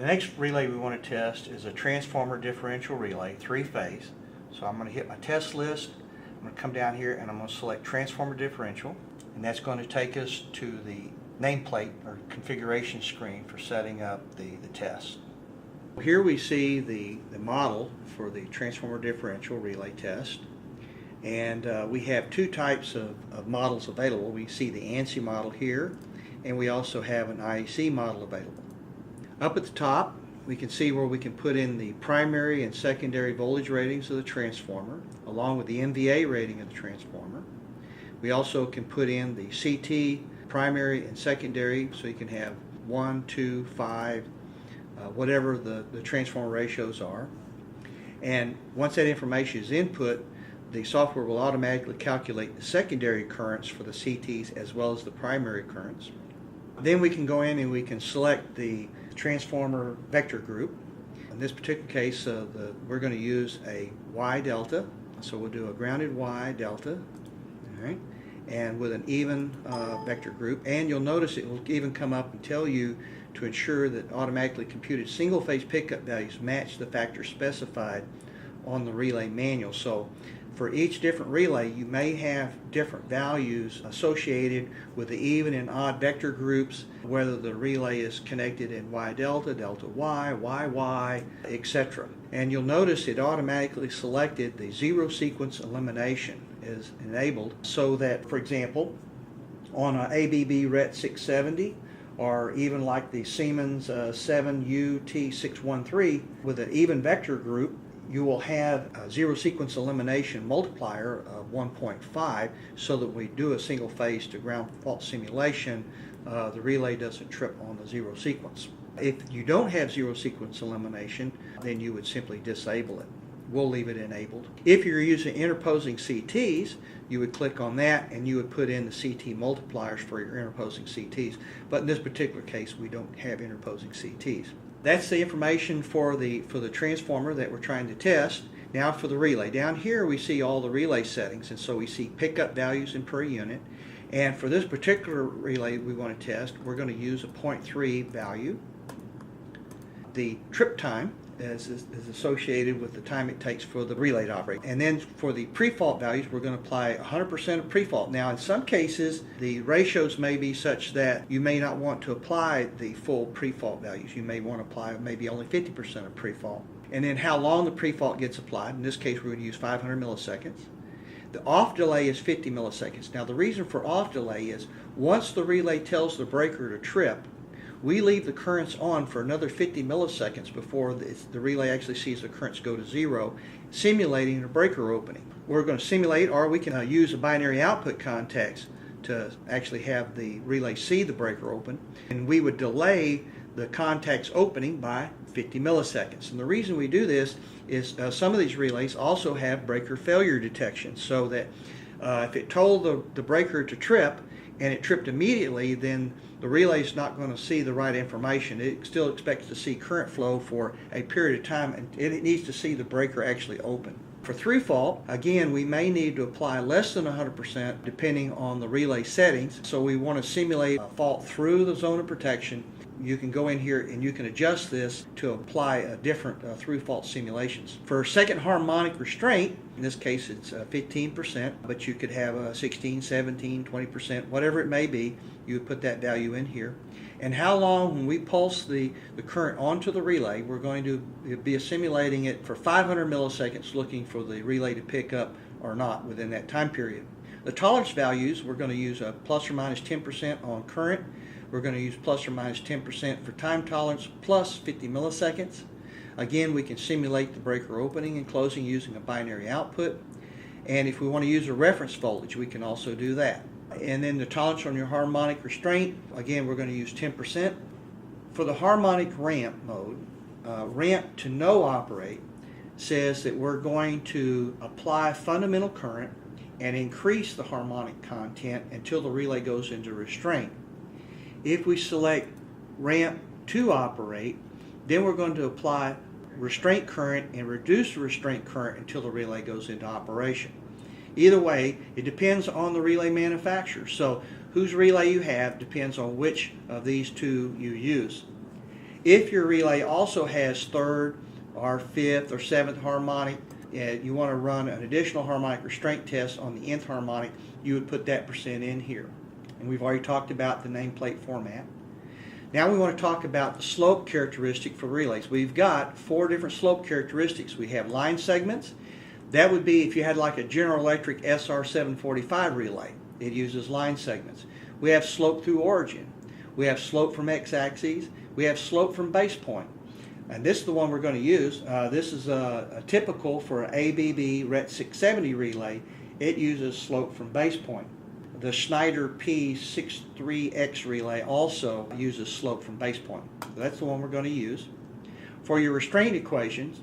next relay we want to test is a transformer differential relay, three-phase. So I'm going to hit my test list. I'm going to come down here and I'm going to select transformer differential, and that's going to take us to the nameplate or configuration screen for setting up the test. Here we see the model for the transformer differential relay test, and we have two types of models available. We see the ANSI model here, and we also have an IEC model available. Up at the top we can see where we can put in the primary and secondary voltage ratings of the transformer along with the MVA rating of the transformer. We also can put in the CT primary and secondary, so you can have 1, 2, 5, whatever the transformer ratios are. And once that information is input, the software will automatically calculate the secondary currents for the CTs as well as the primary currents. Then we can go in and we can select the transformer vector group. In this particular case, we're going to use a Y delta, so we'll do a grounded Y delta, all right, and with an even vector group. And you'll notice it will even come up and tell you to ensure that automatically computed single phase pickup values match the factor specified on the relay manual. So for each different relay you may have different values associated with the even and odd vector groups, whether the relay is connected in Y delta, delta Y, YY, etc. And you'll notice it automatically selected the zero sequence elimination is enabled, so that, for example, on an ABB RET 670 or even like the Siemens 7UT613 with an even vector group, you will have a zero sequence elimination multiplier of 1.5, so that we do a single phase to ground fault simulation, the relay doesn't trip on the zero sequence. If you don't have zero sequence elimination, then you would simply disable it. We'll leave it enabled. If you're using interposing CTs, you would click on that and you would put in the CT multipliers for your interposing CTs. But in this particular case, we don't have interposing CTs. That's the information for the transformer that we're trying to test. Now for the relay. Down here we see all the relay settings, and so we see pickup values in per unit. And for this particular relay we want to test, we're going to use a 0.3 value. The trip time is associated with the time it takes for the relay to operate. And then for the pre-fault values, we're going to apply 100% of pre-fault. Now in some cases the ratios may be such that you may not want to apply the full pre-fault values. You may want to apply maybe only 50% of pre-fault. And then how long the pre-fault gets applied. In this case we're going to use 500 milliseconds. The off delay is 50 milliseconds. Now the reason for off delay is once the relay tells the breaker to trip, we leave the currents on for another 50 milliseconds before the relay actually sees the currents go to zero, simulating a breaker opening. We're going to simulate, or we can use a binary output context to actually have the relay see the breaker open, and we would delay the contacts opening by 50 milliseconds. And the reason we do this is some of these relays also have breaker failure detection, so that if it told the breaker to trip and it tripped immediately, then the relay is not going to see the right information. It still expects to see current flow for a period of time, and it needs to see the breaker actually open. For through fault, again, we may need to apply less than 100% depending on the relay settings. So we want to simulate a fault through the zone of protection. You can go in here and you can adjust this to apply different through fault simulations. For second harmonic restraint, in this case it's 15%, but you could have a 16, 17, 20%, whatever it may be. You would put that value in here. And how long, when we pulse the current onto the relay, we're going to be simulating it for 500 milliseconds, looking for the relay to pick up or not within that time period. The tolerance values, we're going to use a plus or minus 10% on current. We're going to use plus or minus 10% for time tolerance plus 50 milliseconds. Again, we can simulate the breaker opening and closing using a binary output. And if we want to use a reference voltage, we can also do that. And then the tolerance on your harmonic restraint, again, we're going to use 10%. For the harmonic ramp mode, ramp to no operate says that we're going to apply fundamental current and increase the harmonic content until the relay goes into restraint. If we select ramp to operate, then we're going to apply restraint current and reduce the restraint current until the relay goes into operation. Either way, it depends on the relay manufacturer. So whose relay you have depends on which of these two you use. If your relay also has third or fifth or seventh harmonic, you want to run an additional harmonic restraint test on the nth harmonic, you would put that percent in here. And we've already talked about the nameplate format. Now we want to talk about the slope characteristic for relays. We've got 4 different slope characteristics. We have line segments. That would be if you had like a General Electric SR745 relay. It uses line segments. We have slope through origin. We have slope from x-axis. We have slope from base point. And this is the one we're going to use. This is a typical for an ABB RET 670 relay. It uses slope from base point. The Schneider P63X relay also uses slope from base point. So that's the one we're going to use. For your restraint equations,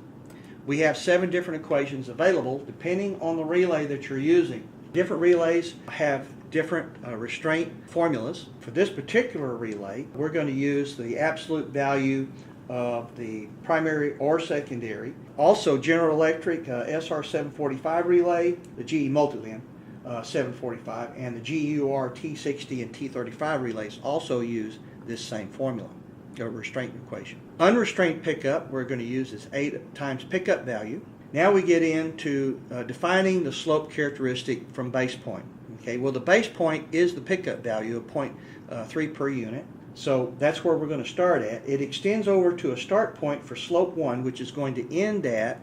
we have 7 different equations available depending on the relay that you're using. Different relays have different restraint formulas. For this particular relay, we're going to use the absolute value of the primary or secondary. Also, General Electric SR745 relay, the GE Multilin 745, and the GUR T60 and T35 relays also use this same formula, or restraint equation. Unrestrained pickup, we're going to use this 8 times pickup value. Now we get into defining the slope characteristic from base point. Okay, well the base point is the pickup value of 0.3 per unit. So that's where we're going to start at. It extends over to a start point for slope 1, which is going to end at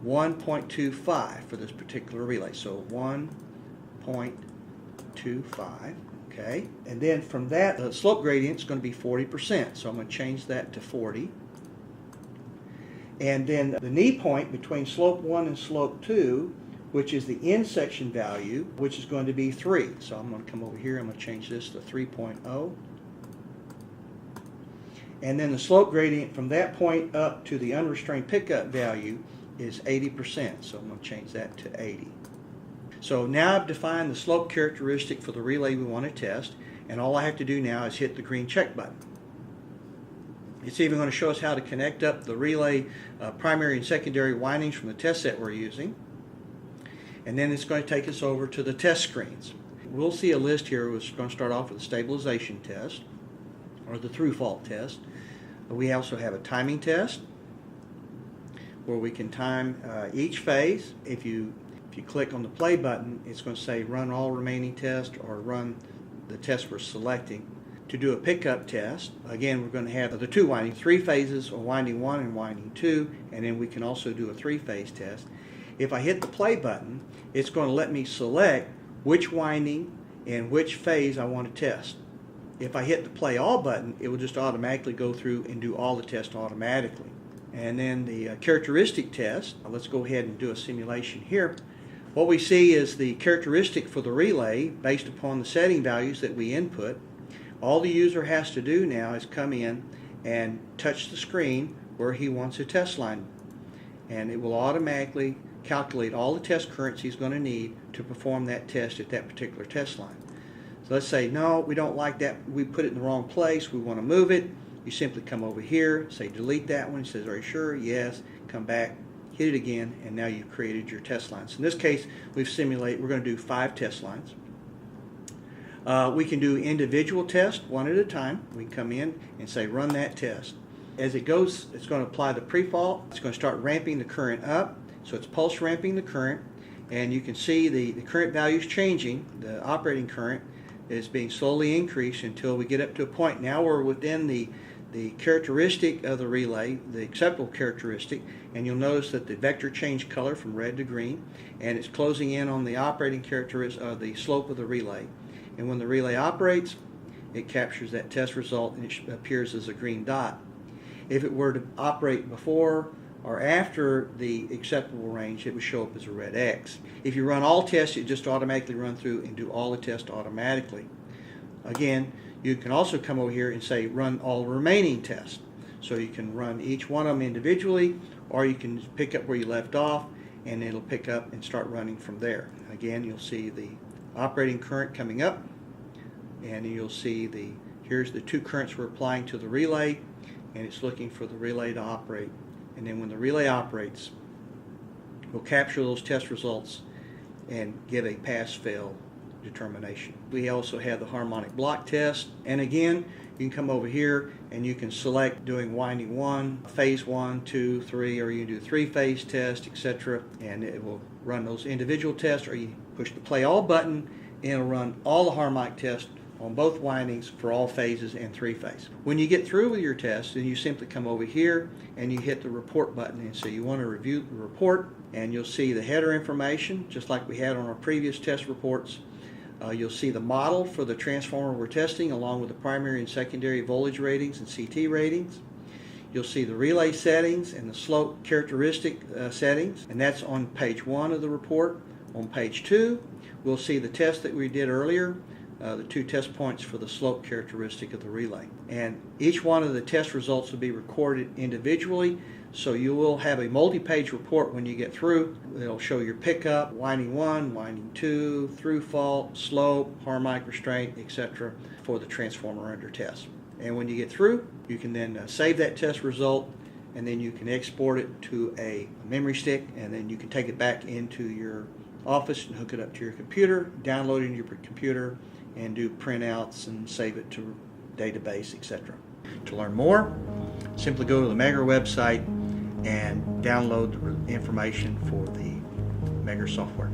1.25 for this particular relay. So 1.25, okay? And then from that, the slope gradient is going to be 40%. So I'm going to change that to 40. And then the knee point between slope 1 and slope 2, which is the end section value, which is going to be 3. So I'm going to come over here, I'm going to change this to 3.0. And then the slope gradient from that point up to the unrestrained pickup value is 80%. So I'm going to change that to 80. So now I've defined the slope characteristic for the relay we want to test, and all I have to do now is hit the green check button. It's even going to show us how to connect up the relay primary and secondary windings from the test set we're using. And then it's going to take us over to the test screens. We'll see a list here. We're going to start off with the stabilization test, or the through fault test. We also have a timing test where we can time each phase. If you click on the play button, it's going to say run all remaining tests or run the test we're selecting. To do a pickup test, again, we're going to have the 2 windings, 3 phases, or winding 1 and winding 2, and then we can also do a 3-phase test. If I hit the play button, it's going to let me select which winding and which phase I want to test. If I hit the play all button, it will just automatically go through and do all the tests automatically. And then the characteristic test, let's go ahead and do a simulation here. What we see is the characteristic for the relay based upon the setting values that we input. All the user has to do now is come in and touch the screen where he wants a test line. And it will automatically calculate all the test currents he's going to need to perform that test at that particular test line. So let's say, no, we don't like that. We put it in the wrong place. We want to move it. You simply come over here, say delete that one. It says, are you sure? Yes. Come back, hit it again, and now you've created your test lines. In this case, we're going to do 5 test lines. We can do individual tests one at a time. We can come in and say run that test. As it goes, it's going to apply the pre-fault. It's going to start ramping the current up. So it's pulse ramping the current, and you can see the current values changing. The operating current is being slowly increased until we get up to a point. Now we're within the characteristic of the relay, the acceptable characteristic, and you'll notice that the vector changed color from red to green, and it's closing in on the operating characteristic, the slope of the relay. And when the relay operates, it captures that test result and it appears as a green dot. If it were to operate before or after the acceptable range, it would show up as a red X. If you run all tests, it just automatically run through and do all the tests automatically. Again, you can also come over here and say run all remaining tests. So you can run each one of them individually, or you can pick up where you left off and it'll pick up and start running from there. Again, you'll see the operating current coming up, and you'll see here's the 2 currents we're applying to the relay, and it's looking for the relay to operate. And then when the relay operates, we'll capture those test results and give a pass-fail determination. We also have the harmonic block test, and again, you can come over here and you can select doing winding 1, phase 1, 2, 3, or you can do 3-phase test, etc. And it will run those individual tests, or you push the play all button and it'll run all the harmonic tests on both windings for all phases and 3-phase. When you get through with your test, then you simply come over here and you hit the report button, and so you want to review the report, and you'll see the header information just like we had on our previous test reports. You'll see the model for the transformer we're testing along with the primary and secondary voltage ratings and CT ratings. You'll see the relay settings and the slope characteristic settings, and that's on page 1 of the report. On page 2, we'll see the test that we did earlier, the 2 test points for the slope characteristic of the relay. And each one of the test results will be recorded individually, so you will have a multi-page report when you get through. It'll show your pickup, winding 1, winding 2, through fault, slope, harmonic restraint, etc. for the transformer under test. And when you get through, you can then save that test result, and then you can export it to a memory stick, and then you can take it back into your office and hook it up to your computer, download it into your computer, and do printouts and save it to database, etc. To learn more, simply go to the Megger website and download the information for the Megger software.